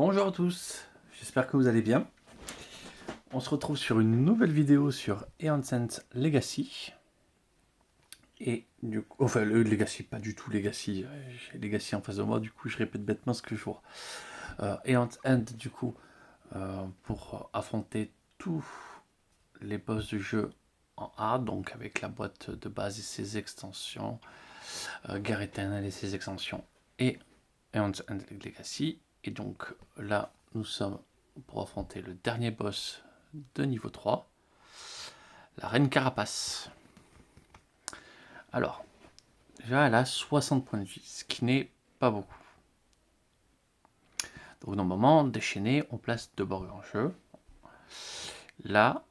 Bonjour à tous, j'espère que vous allez bien. On se retrouve sur une nouvelle vidéo sur Aeonsent Legacy. Et du coup, enfin le Legacy, pas du tout Legacy, j'ai Legacy en face de moi, du coup je répète bêtement ce que je vois. Aeonsent du coup, pour affronter tous les boss du jeu en hard, donc avec la boîte de base et ses extensions, Guerre éternelle et ses extensions, et Aeonsent Legacy. Et donc là, nous sommes pour affronter le dernier boss de niveau 3, la Reine Carapace. Alors, déjà elle a 60 points de vie, ce qui n'est pas beaucoup. Donc normalement, déchaîné, on place 2 borgs en jeu. Là,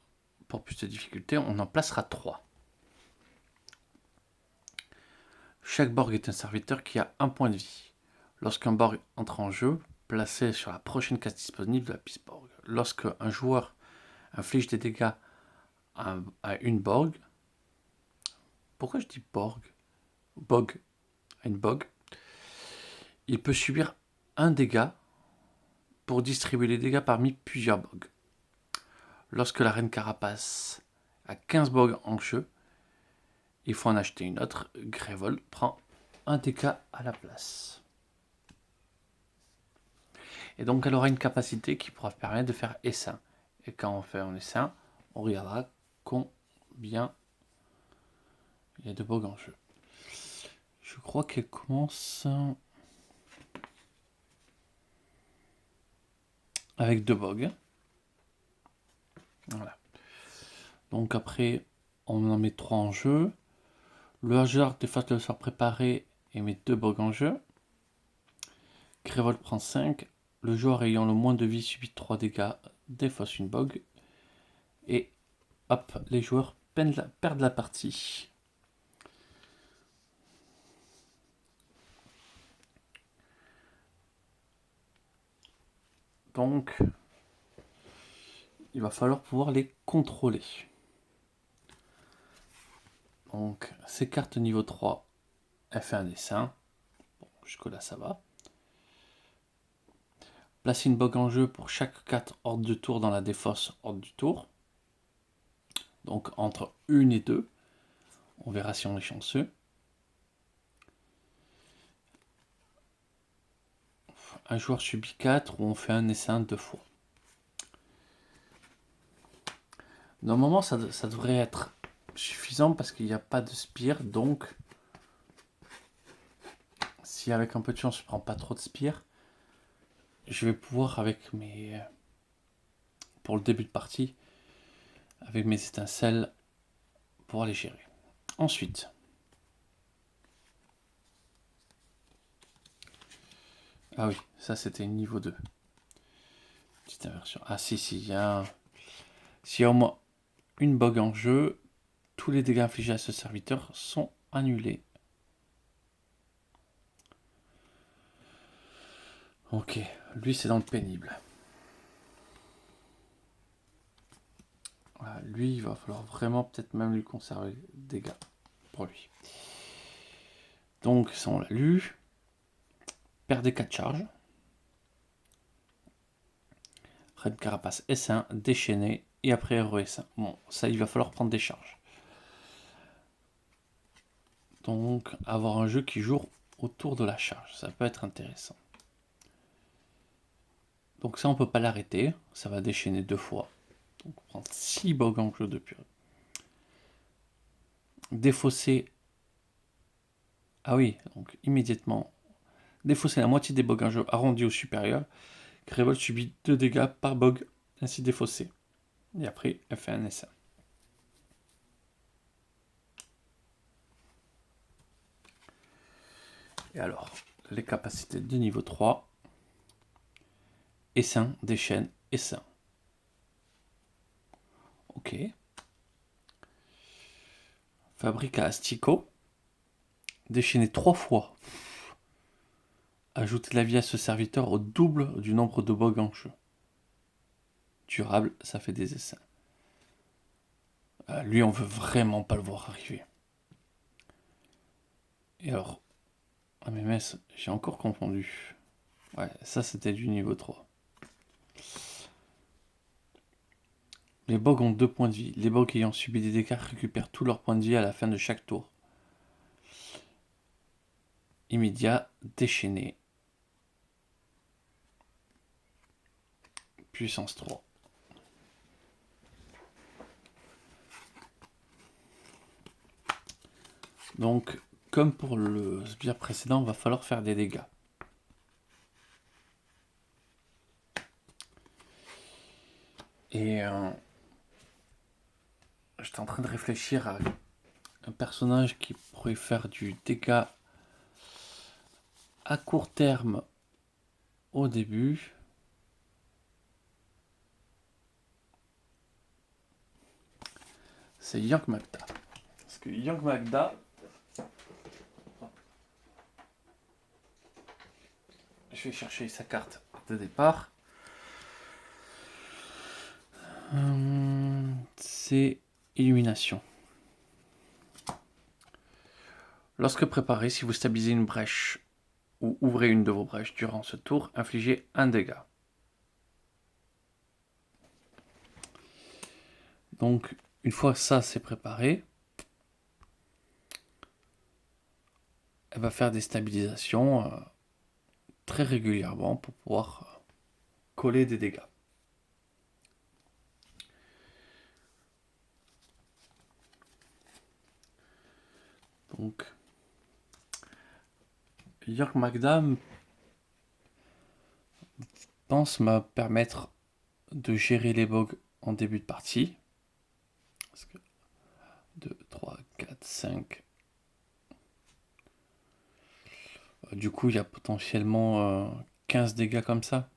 pour plus de difficulté, on en placera 3. Chaque borg est un serviteur qui a 1 point de vie. Lorsqu'un borg entre en jeu, placé sur la prochaine case disponible de la piste borg. Lorsque un joueur inflige des dégâts à une borg, pourquoi je dis borg? Bog, à une bog, il peut subir un dégât pour distribuer les dégâts parmi plusieurs bogs. Lorsque la Reine Carapace a 15 bogs en jeu, il faut en acheter une autre. Grévol prend un dégât à la place. Et donc elle aura une capacité qui pourra permettre de faire essaim. Et quand on fait un essaim, on regardera combien il y a de bogs en jeu. Je crois qu'elle commence avec 2 bogs. Voilà. Donc après, on en met 3 en jeu. Le hasard déface le sort préparé et met 2 bogs en jeu. Grévol prend 5. Le joueur ayant le moins de vie subit 3 dégâts, défausse une bog. Et hop, les joueurs perdent la partie. Donc, il va falloir pouvoir les contrôler. Donc, ces cartes niveau 3, elle fait un dessin. Bon, jusque-là, ça va. Placer une bog en jeu pour chaque 4 ordres de tour dans la défausse ordre du tour. Donc, entre 1 et 2. On verra si on est chanceux. Un joueur subit 4 ou on fait un essaim 2 fois. Normalement, ça devrait être suffisant parce qu'il n'y a pas de spire. Donc, si avec un peu de chance, je prends pas trop de spire, je vais pouvoir avec mes... pour le début de partie, avec mes étincelles, pouvoir les gérer. Ensuite, ah oui, ça c'était niveau 2. Petite inversion. Ah si, il y a... S'il y a au moins une bog en jeu, tous les dégâts infligés à ce serviteur sont annulés. Ok, lui c'est dans le pénible. Voilà, lui, il va falloir vraiment peut-être même lui conserver des dégâts pour lui. Donc ça on l'a lu. Perdez 4 charges. Reine Carapace S1, déchaîné, et après RE-S1. Bon, ça il va falloir prendre des charges. Donc avoir un jeu qui joue autour de la charge, ça peut être intéressant. Donc ça on peut pas l'arrêter, ça va déchaîner 2 fois. Donc on prend 6 bogs en jeu de purée. Défausser. Ah oui, donc immédiatement. Défausser la moitié des bogs en jeu arrondi au supérieur. Grévol subit 2 dégâts par bog ainsi défaussé. Et après, elle fait un essai. Et alors, les capacités de niveau 3. Essaim, déchaîne, essaim. Ok. Fabrique à asticot. Déchaîner 3 fois. Ajouter de la vie à ce serviteur au double du nombre de bogs en jeu. Durable, ça fait des essais. Lui, on veut vraiment pas le voir arriver. Et alors, MMS, j'ai encore confondu. Ouais, ça c'était du niveau 3. Les bogs ont 2 points de vie. Les bogs ayant subi des dégâts récupèrent tous leurs points de vie à la fin de chaque tour. Immédiat, déchaîné. Puissance 3. Donc, comme pour le sbire précédent, il va falloir faire des dégâts. Et j'étais en train de réfléchir à un personnage qui pourrait faire du dégât à court terme au début. C'est Yank Magda. Parce que Yank Magda, je vais chercher sa carte de départ. C'est Illumination. Lorsque préparé, si vous stabilisez une brèche ou ouvrez une de vos brèches durant ce tour, infligez un dégât. Donc, une fois ça c'est préparé, elle va faire des stabilisations très régulièrement pour pouvoir coller des dégâts. Donc, Yank Magda pense me permettre de gérer les bogs en début de partie. Parce que 2, 3, 4, 5. Du coup, il y a potentiellement 15 dégâts comme ça.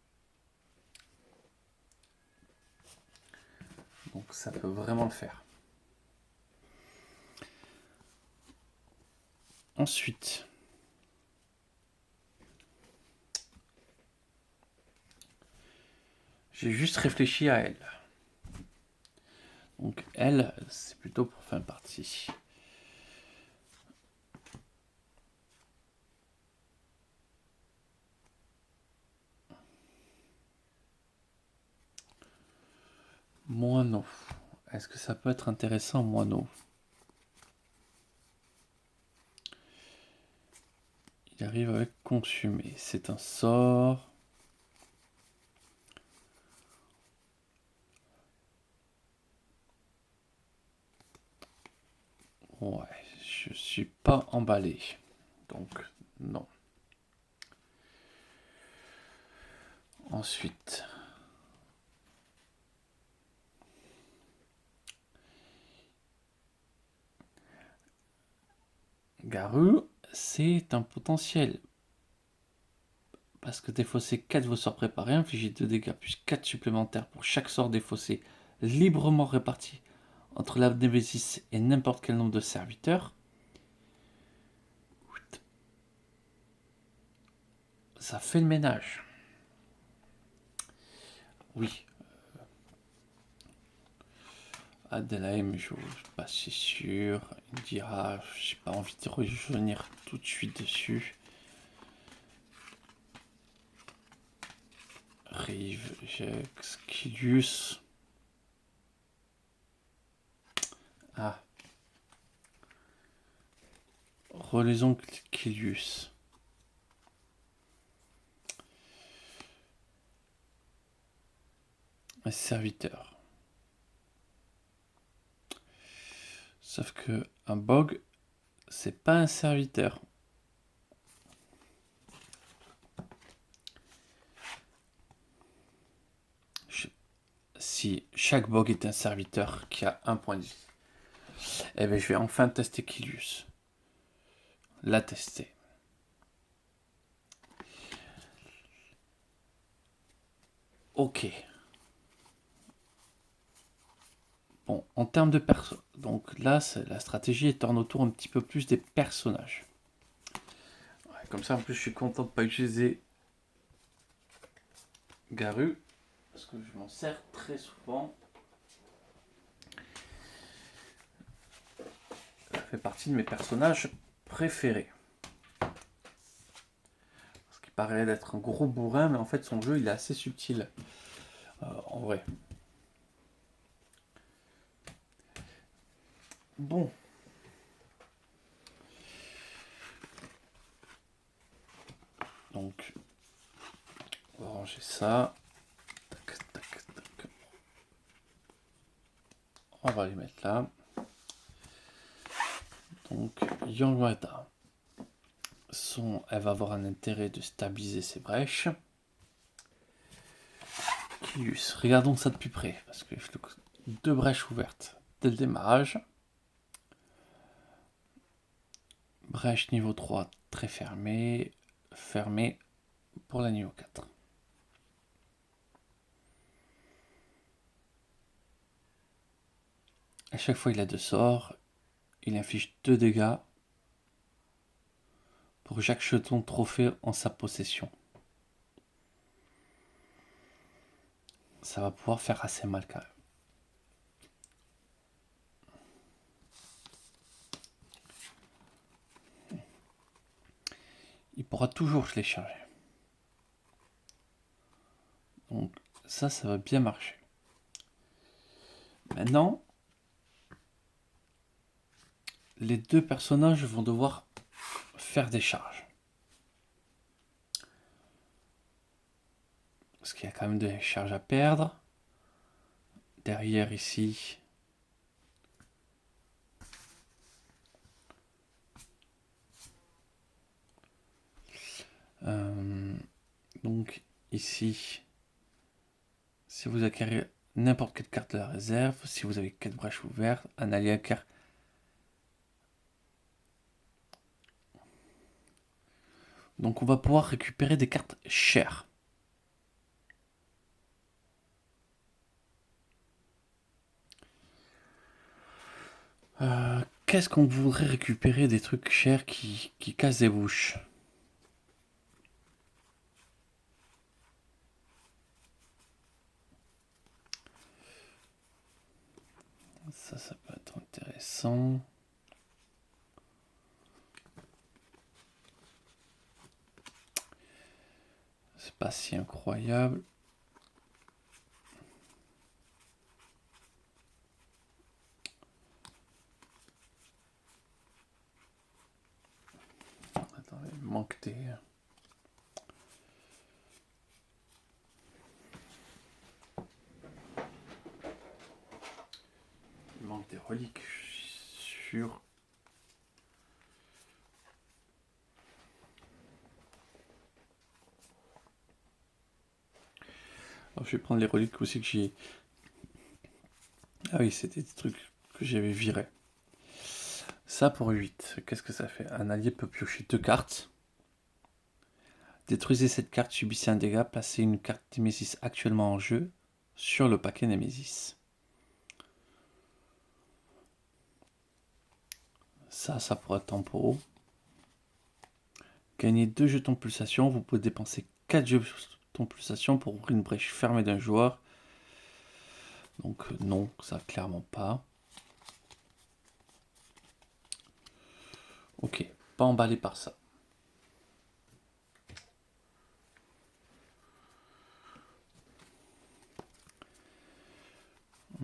Donc ça peut vraiment le faire. Ensuite, j'ai juste réfléchi à elle. Donc elle, c'est plutôt pour fin de partie. Moineau. Est-ce que ça peut être intéressant, Moineau? Il arrive avec consumé. C'est un sort. Ouais, je suis pas emballé. Donc, non. Ensuite. Garou, c'est un potentiel. Parce que défausser 4 de vos sorts préparés, infligez 2 dégâts plus 4 supplémentaires pour chaque sort défaussé, librement réparti entre la Némésis et n'importe quel nombre de serviteurs. Ça fait le ménage. Oui. Adelaide, je ne suis pas si sûr. Il dira, j'ai pas envie de revenir tout de suite dessus. Rive, Jex, Kilius. Ah. Relaison Kilius. Un serviteur. Sauf que un bog, c'est pas un serviteur. Si chaque bog est un serviteur qui a un point de vie, eh bien je vais enfin tester Kilius. La tester. Ok. Bon, en termes de perso, donc là, la stratégie tourne autour un petit peu plus des personnages. Ouais, comme ça, en plus, je suis content de ne pas utiliser Garou, parce que je m'en sers très souvent. Ça fait partie de mes personnages préférés. Parce qu'il paraît d'être un gros bourrin, mais en fait, son jeu, il est assez subtil. vrai. Bon. Donc, on va ranger ça. Tac, tac, tac. On va les mettre là. Donc, Yangwada, elle va avoir un intérêt de stabiliser ses brèches. Kilius, regardons ça de plus près, parce que 2 brèches ouvertes dès le démarrage. Brèche niveau 3 très fermée, fermée pour la niveau 4. À chaque fois il a 2 sorts, il inflige 2 dégâts pour chaque jeton trophée en sa possession. Ça va pouvoir faire assez mal quand même. Il pourra toujours se les charger. Donc ça va bien marcher. Maintenant, les 2 personnages vont devoir faire des charges. Parce qu'il y a quand même des charges à perdre. Derrière ici, donc ici, si vous acquérez n'importe quelle carte de la réserve, si vous avez 4 brèches ouvertes, un allié acquiert. Donc on va pouvoir récupérer des cartes chères. Qu'est-ce qu'on voudrait récupérer des trucs chers qui cassent des bouches? Ça peut être intéressant. C'est pas si incroyable. Attendez, il manque des... Il manque des reliques sur... Alors, je vais prendre les reliques aussi que j'ai... Ah oui, c'était des trucs que j'avais virés. Ça pour 8. Qu'est-ce que ça fait? Un allié peut piocher 2 cartes. Détruisez cette carte, subissez un dégât, placez une carte Nemesis actuellement en jeu sur le paquet Nemesis. Ça pourrait être tempo. Gagnez 2 jetons pulsation. Vous pouvez dépenser 4 jetons pulsation pour ouvrir une brèche fermée d'un joueur. Donc non, ça clairement pas. Ok, pas emballé par ça.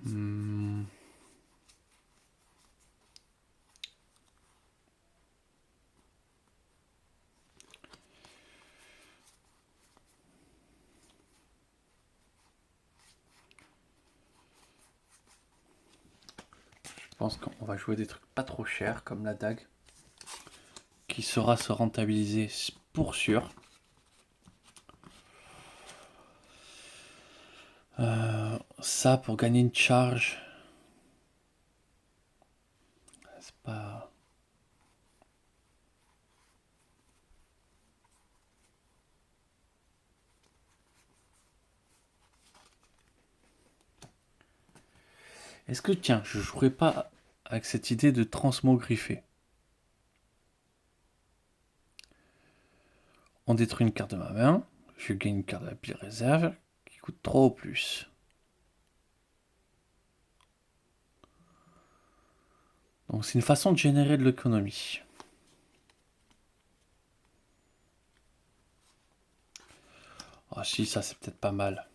Je pense qu'on va jouer des trucs pas trop chers comme la dague, qui saura se rentabiliser pour sûr. Ça pour gagner une charge, c'est pas... Est-ce que, tiens, je jouerais pas avec cette idée de transmogriffé? On détruit une carte de ma main, je gagne une carte de la pile réserve qui coûte 3 ou plus. Donc c'est une façon de générer de l'économie. Ah si, ça c'est peut-être pas mal.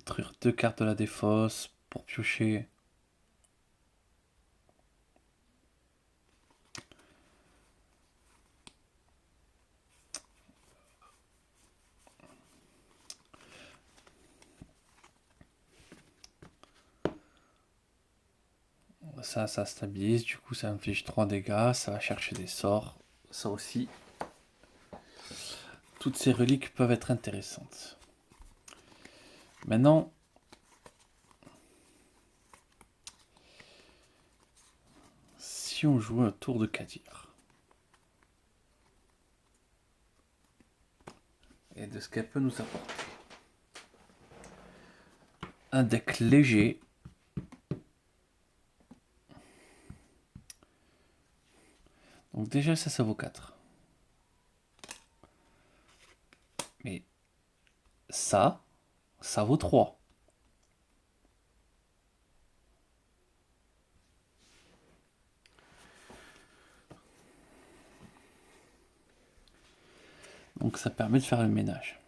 détruire 2 cartes de la défausse pour piocher. Ça stabilise, du coup ça inflige 3 dégâts, ça va chercher des sorts. Ça aussi. Toutes ces reliques peuvent être intéressantes. Maintenant, si on joue un tour de Kadir, et de ce qu'elle peut nous apporter. Un deck léger. Donc déjà ça vaut 4. Mais ça vaut 3. Donc ça permet de faire le ménage.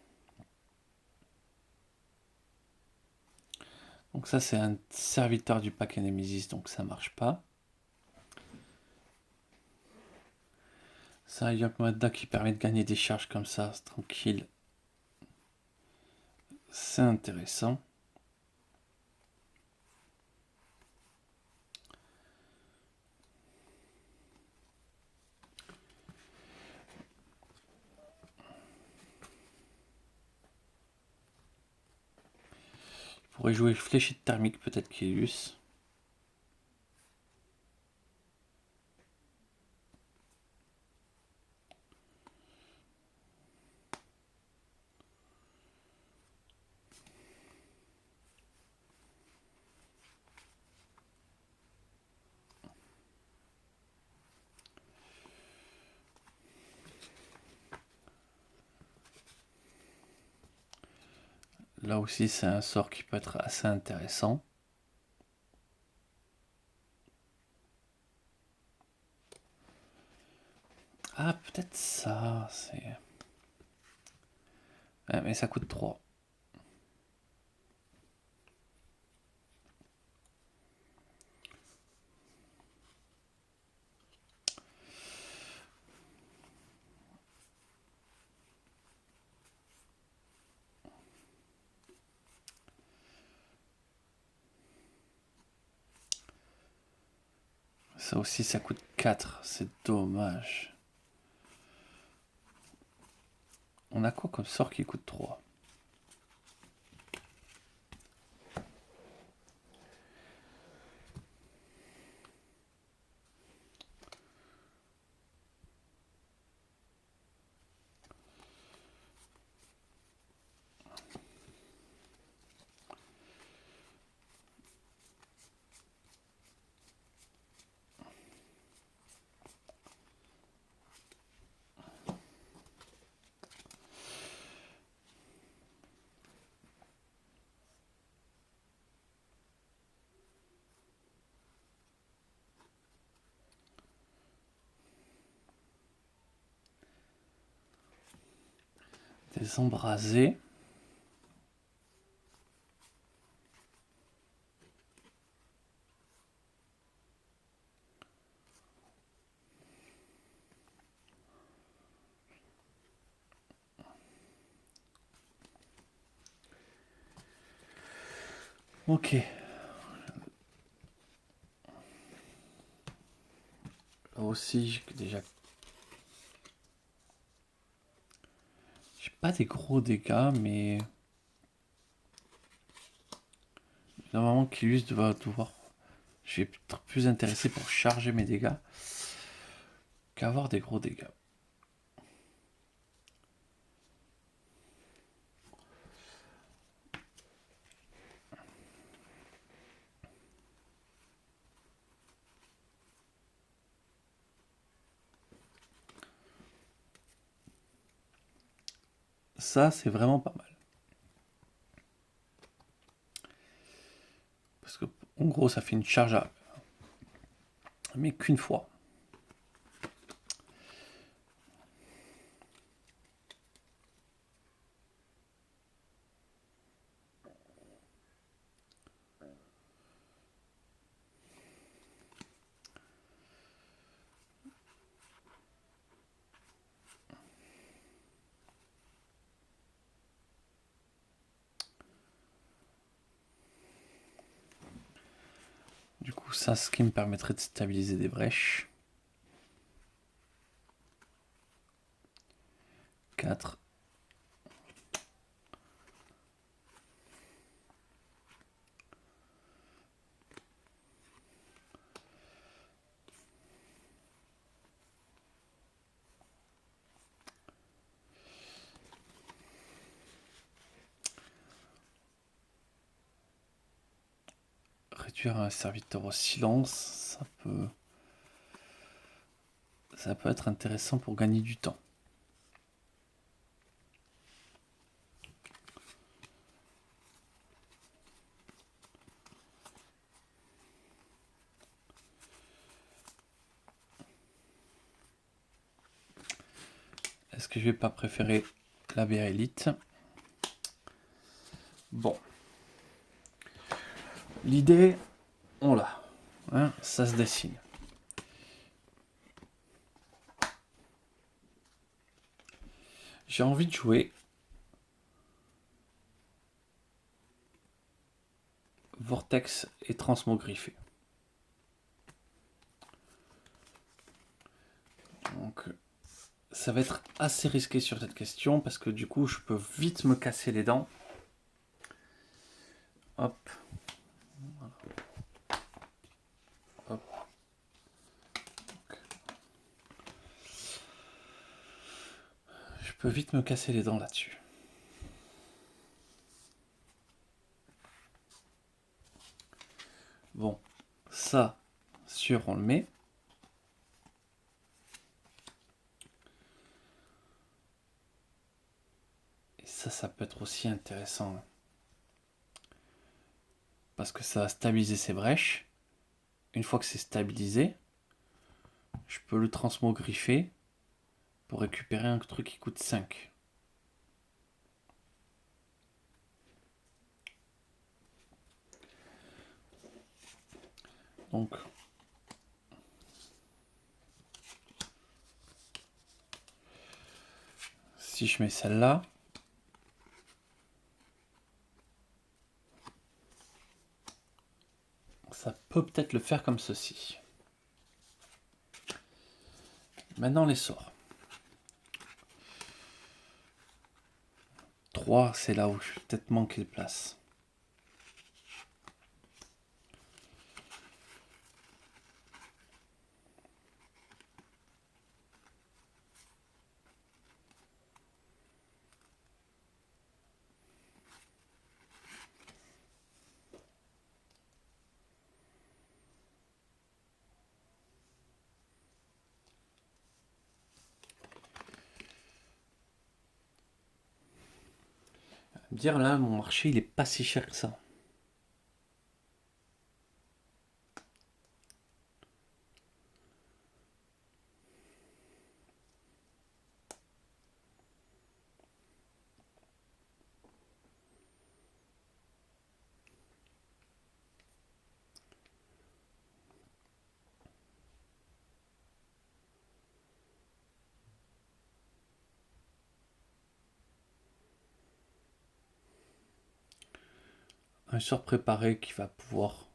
Donc ça c'est un serviteur du pack Nemesis, donc ça marche pas. Ça a Yokmada qui permet de gagner des charges comme ça, c'est tranquille. C'est intéressant. Je pourrais jouer fléchette thermique peut-être Kilius. Là aussi c'est un sort qui peut être assez intéressant. Ah peut-être ça, c'est... Ah, mais ça coûte 3. Ça aussi ça coûte 4, c'est dommage. On a quoi comme sort qui coûte 3? Des embrasés. Ok. Là aussi, déjà... J'ai pas des gros dégâts, mais... Normalement, Kilius va devoir... Je vais être plus intéressé pour charger mes dégâts qu'avoir des gros dégâts. Ça, c'est vraiment pas mal. Parce que, en gros, ça fait une charge à... mais qu'une fois. Du coup, ça, ce qui me permettrait de stabiliser des brèches. 4. Réduire un serviteur au silence, ça peut être intéressant pour gagner du temps. Est-ce que je vais pas préférer la Bérylite? Bon. L'idée, on l'a. Hein, ça se dessine. J'ai envie de jouer Vortex et transmogriffé. Donc, ça va être assez risqué sur cette question parce que du coup, je peux vite me casser les dents. Hop. Voilà. Hop. Je peux vite me casser les dents là-dessus. Bon, ça, sur, on le met. Et ça peut être aussi intéressant. Parce que ça va stabiliser ces brèches. Une fois que c'est stabilisé, je peux le transmogriffer pour récupérer un truc qui coûte 5. Donc, si je mets celle-là, ça peut peut-être le faire comme ceci. Maintenant, les sorts. 3, c'est là où je vais peut-être manquer de place. Dire là, mon marché, il est pas si cher que ça. Un sort préparé qui va pouvoir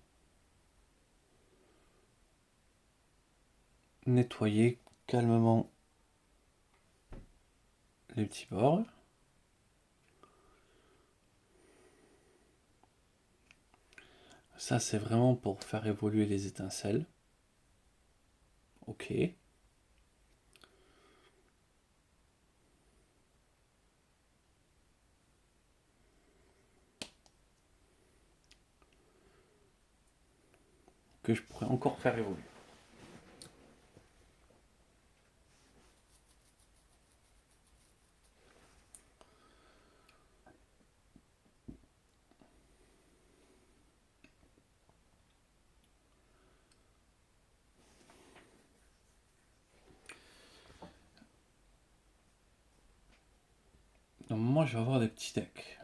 nettoyer calmement les petits bords. Ça, c'est vraiment pour faire évoluer les étincelles. Ok. Que je pourrais encore faire évoluer. Donc moi, je vais avoir des petits decks.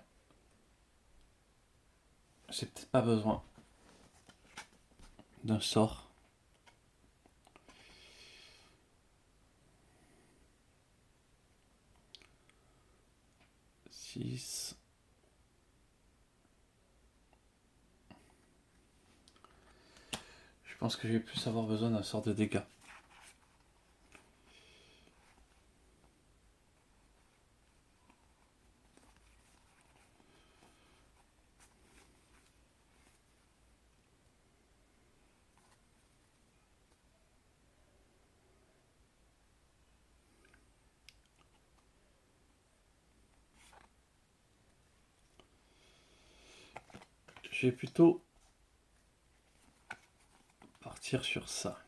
J'ai peut-être pas besoin d'un sort. Six. pense que je vais plus avoir besoin d'un sort de dégâts. Je vais plutôt partir sur ça.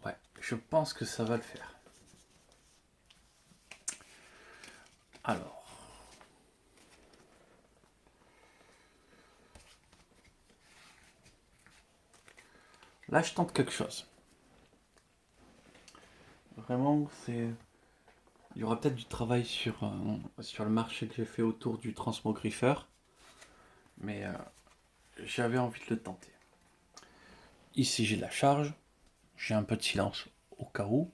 Ouais, je pense que ça va le faire. Alors. Là, je tente quelque chose. Vraiment, c'est... Il y aura peut-être du travail sur le marché que j'ai fait autour du transmogriffeur. Mais j'avais envie de le tenter. Ici, j'ai de la charge. J'ai un peu de silence au cas où.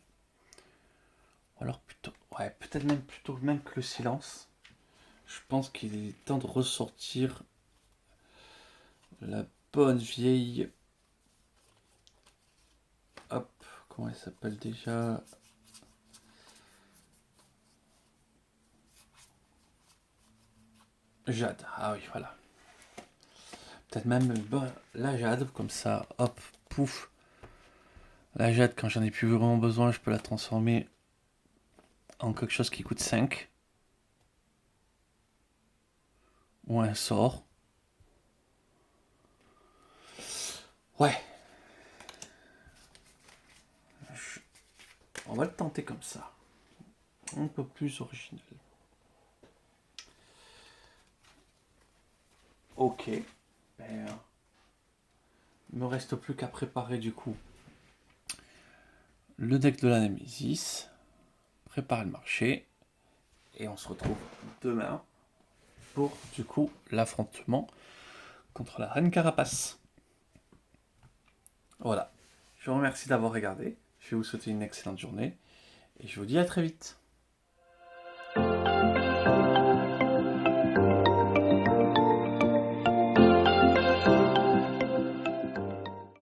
Ou alors plutôt... Ouais, peut-être même plutôt même que le silence. Je pense qu'il est temps de ressortir la bonne vieille... Hop, comment elle s'appelle déjà? Jade. Ah oui, voilà. Peut-être même la jade, comme ça, hop, pouf. La jade, quand j'en ai plus vraiment besoin, je peux la transformer en quelque chose qui coûte 5. Ou un sort. Ouais. On va le tenter comme ça. Un peu plus original. Ok. Ben, il me reste plus qu'à préparer du coup le deck de la Nemesis. Préparer le marché. Et on se retrouve demain pour du coup l'affrontement contre la Reine Carapace. Voilà. Je vous remercie d'avoir regardé. Je vais vous souhaiter une excellente journée. Et je vous dis à très vite.